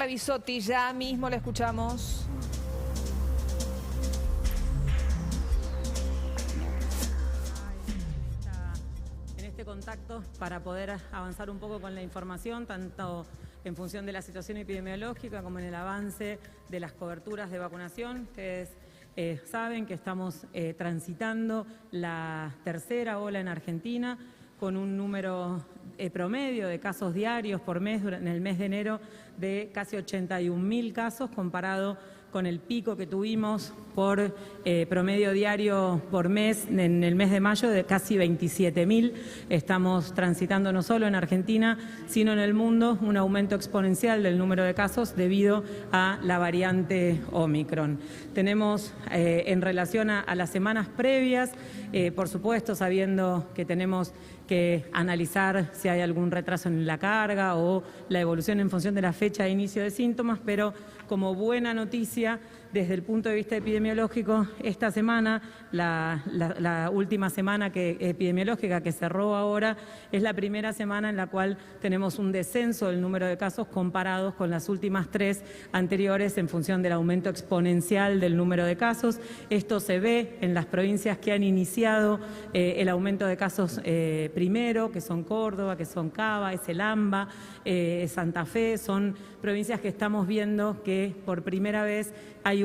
Bisotti, ya mismo la escuchamos. En este contacto para poder avanzar un poco con la información, tanto en función de la situación epidemiológica como en el avance de las coberturas de vacunación. Ustedes saben que estamos transitando la tercera ola en Argentina con un número promedio de casos diarios por mes en el mes de enero de casi 81.000 casos, comparado con el pico que tuvimos por promedio diario por mes en el mes de mayo de casi 27.000. Estamos transitando no solo en Argentina, sino en el mundo un aumento exponencial del número de casos debido a la variante Omicron. Tenemos en relación a las semanas previas, por supuesto sabiendo que tenemos que analizar si hay algún retraso en la carga o la evolución en función de la fecha de inicio de síntomas, pero como buena noticia desde el punto de vista epidemiológico, esta semana, la última semana epidemiológica que cerró ahora, es la primera semana en la cual tenemos un descenso del número de casos comparados con las últimas 3 anteriores en función del aumento exponencial del número de casos. Esto se ve en las provincias que han iniciado el aumento de casos primero, que son Córdoba, que son Cava, es el AMBA, Santa Fe, son provincias que estamos viendo que por primera vez hay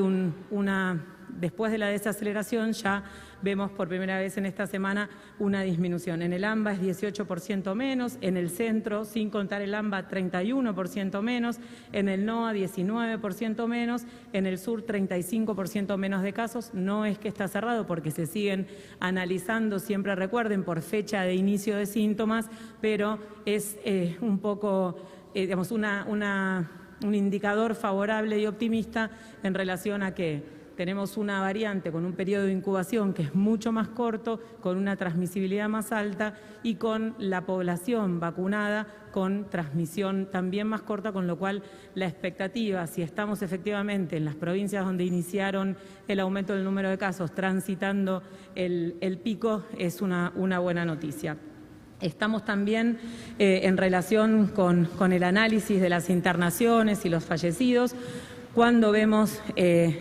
después de la desaceleración ya vemos por primera vez en esta semana una disminución. En el AMBA es 18% menos, en el centro, sin contar el AMBA, 31% menos, en el NOA 19% menos, en el sur 35% menos de casos. No es que está cerrado porque se siguen analizando, siempre recuerden, por fecha de inicio de síntomas, pero es un poco, digamos, un indicador favorable y optimista en relación a que tenemos una variante con un periodo de incubación que es mucho más corto, con una transmisibilidad más alta y con la población vacunada con transmisión también más corta, con lo cual la expectativa, si estamos efectivamente en las provincias donde iniciaron el aumento del número de casos transitando el pico, es una buena noticia. Estamos también en relación con el análisis de las internaciones y los fallecidos. Cuando vemos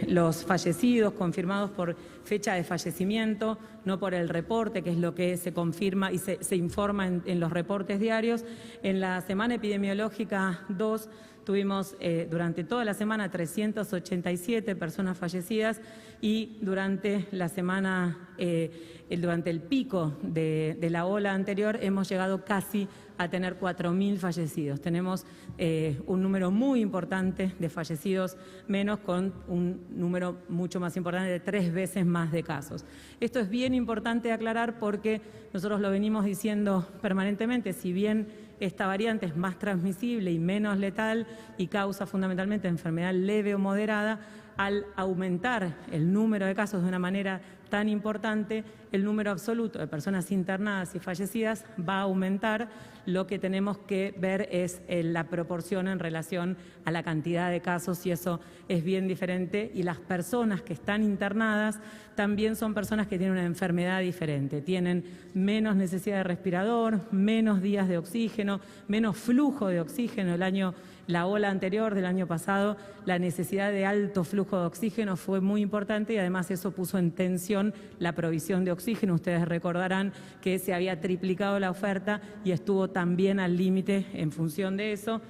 los fallecidos confirmados por fecha de fallecimiento, no por el reporte, que es lo que se confirma y se informa en los reportes diarios, en la semana epidemiológica 2 tuvimos durante toda la semana 387 personas fallecidas y durante la semana, durante el pico de la ola anterior hemos llegado casi a tener 4.000 fallecidos. Tenemos un número muy importante de fallecidos menos, con un número mucho más importante de 3 veces más de casos. Esto es bien importante aclarar porque nosotros lo venimos diciendo permanentemente, si bien esta variante es más transmisible y menos letal y causa fundamentalmente enfermedad leve o moderada, al aumentar el número de casos de una manera tan importante, el número absoluto de personas internadas y fallecidas va a aumentar. Lo que tenemos que ver es la proporción en relación a la cantidad de casos y eso es bien diferente. Y las personas que están internadas también son personas que tienen una enfermedad diferente, tienen menos necesidad de respirador, menos días de oxígeno, menos flujo de oxígeno. La ola anterior del año pasado, la necesidad de alto flujo de oxígeno fue muy importante y además eso puso en tensión la provisión de oxígeno. Ustedes recordarán que se había triplicado la oferta y estuvo también al límite en función de eso.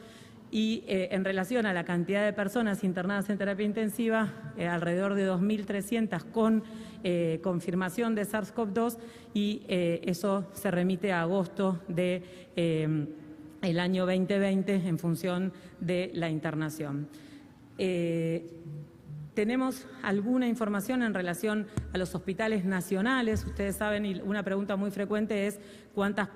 Y en relación a la cantidad de personas internadas en terapia intensiva, alrededor de 2.300 con confirmación de SARS-CoV-2 y eso se remite a agosto de el año 2020 en función de la internación. Tenemos alguna información en relación a los hospitales nacionales. Ustedes saben, y una pregunta muy frecuente es cuántas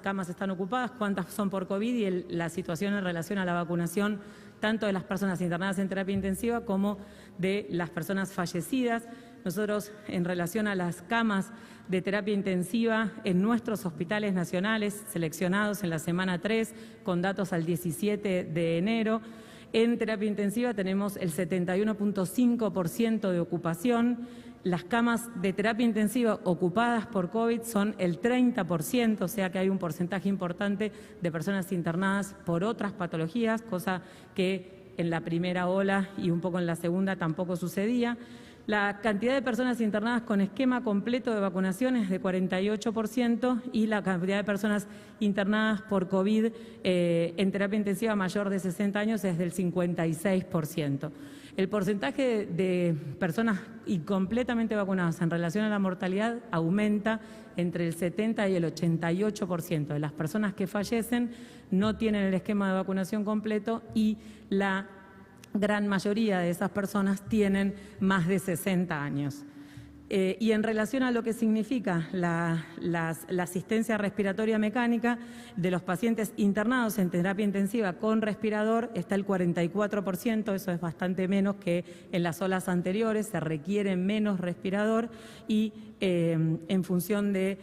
camas están ocupadas, cuántas son por COVID y la situación en relación a la vacunación, tanto de las personas internadas en terapia intensiva como de las personas fallecidas. Nosotros, en relación a las camas de terapia intensiva en nuestros hospitales nacionales seleccionados en la semana 3, con datos al 17 de enero, en terapia intensiva tenemos el 71.5% de ocupación Las camas de terapia intensiva ocupadas por COVID son el 30%, o sea que hay un porcentaje importante de personas internadas por otras patologías, cosa que en la primera ola y un poco en la segunda tampoco sucedía. La cantidad de personas internadas con esquema completo de vacunación es de 48% y la cantidad de personas internadas por COVID en terapia intensiva mayor de 60 años es del 56%. El porcentaje de personas incompletamente vacunadas en relación a la mortalidad aumenta entre el 70 y el 88%. De las personas que fallecen no tienen el esquema de vacunación completo y la gran mayoría de esas personas tienen más de 60 años. Y en relación a lo que significa la asistencia respiratoria mecánica de los pacientes internados en terapia intensiva con respirador está el 44%, eso es bastante menos que en las olas anteriores, se requiere menos respirador y en función de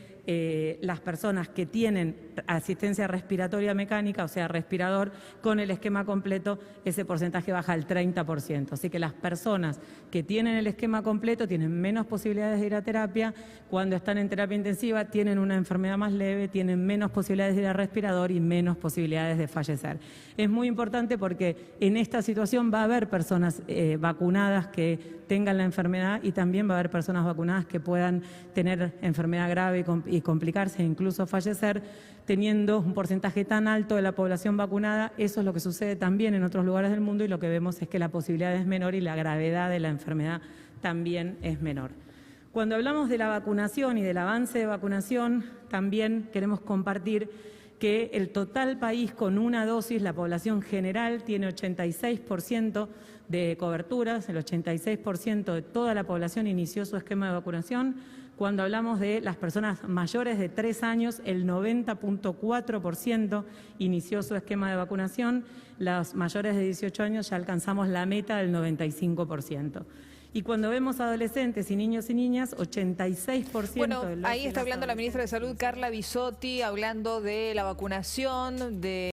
las personas que tienen asistencia respiratoria mecánica, o sea, respirador, con el esquema completo, ese porcentaje baja al 30%. Así que las personas que tienen el esquema completo tienen menos posibilidades de ir a terapia, cuando están en terapia intensiva tienen una enfermedad más leve, tienen menos posibilidades de ir a respirador y menos posibilidades de fallecer. Es muy importante porque en esta situación va a haber personas vacunadas que tengan la enfermedad y también va a haber personas vacunadas que puedan tener enfermedad grave y complicarse e incluso fallecer, teniendo un porcentaje tan alto de la población vacunada. Eso es lo que sucede también en otros lugares del mundo y lo que vemos es que la posibilidad es menor y la gravedad de la enfermedad también es menor. Cuando hablamos de la vacunación y del avance de vacunación, también queremos compartir que el total país con una dosis, la población general, tiene 86% de coberturas, el 86% de toda la población inició su esquema de vacunación. Cuando hablamos de las personas mayores de 3 años, el 90.4% inició su esquema de vacunación. Los mayores de 18 años ya alcanzamos la meta del 95%. Y cuando vemos adolescentes y niños y niñas, 86% Bueno, de los ahí está hablando la ministra de Salud, Carla Bisotti, hablando de la vacunación, de